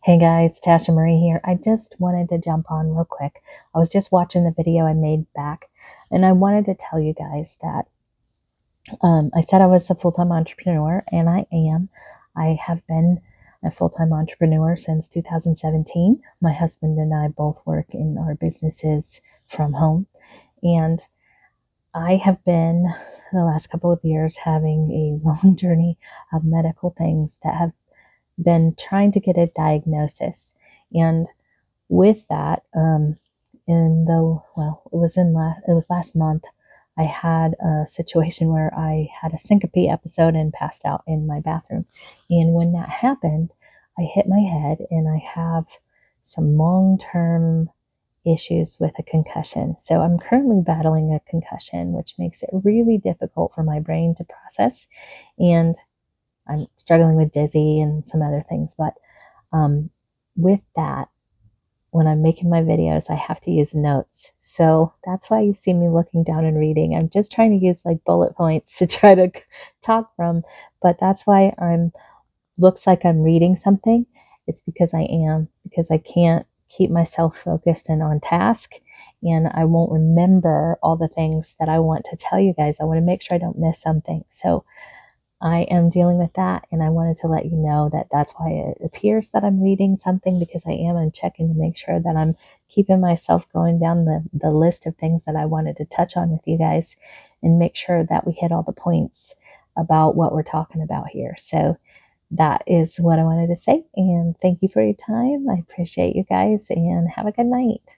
Hey guys, Tasha Marie here. I just wanted to jump on real quick. I was just watching the video I made back, and I wanted to tell you guys that I said I was a full-time entrepreneur, and I am. I have been a full-time entrepreneur since 2017. My husband and I both work in our businesses from home, and I have been the last couple of years having a long journey of medical things that have been trying to get a diagnosis. And with that, it was last month, I had a situation where I had a syncope episode and passed out in my bathroom. And when that happened, I hit my head and I have some long-term issues with a concussion. So I'm currently battling a concussion, which makes it really difficult for my brain to process. And I'm struggling with dizzy and some other things. But with that, when I'm making my videos, I have to use notes. So that's why you see me looking down and reading. I'm just trying to use like bullet points to try to talk from, but that's why looks like I'm reading something. It's because I am, because I can't keep myself focused and on task, and I won't remember all the things that I want to tell you guys. I want to make sure I don't miss something. So I am dealing with that, and I wanted to let you know that that's why it appears that I'm reading something, because I am. I'm checking to make sure that I'm keeping myself going down the list of things that I wanted to touch on with you guys and make sure that we hit all the points about what we're talking about here. So that is what I wanted to say, and thank you for your time. I appreciate you guys, and have a good night.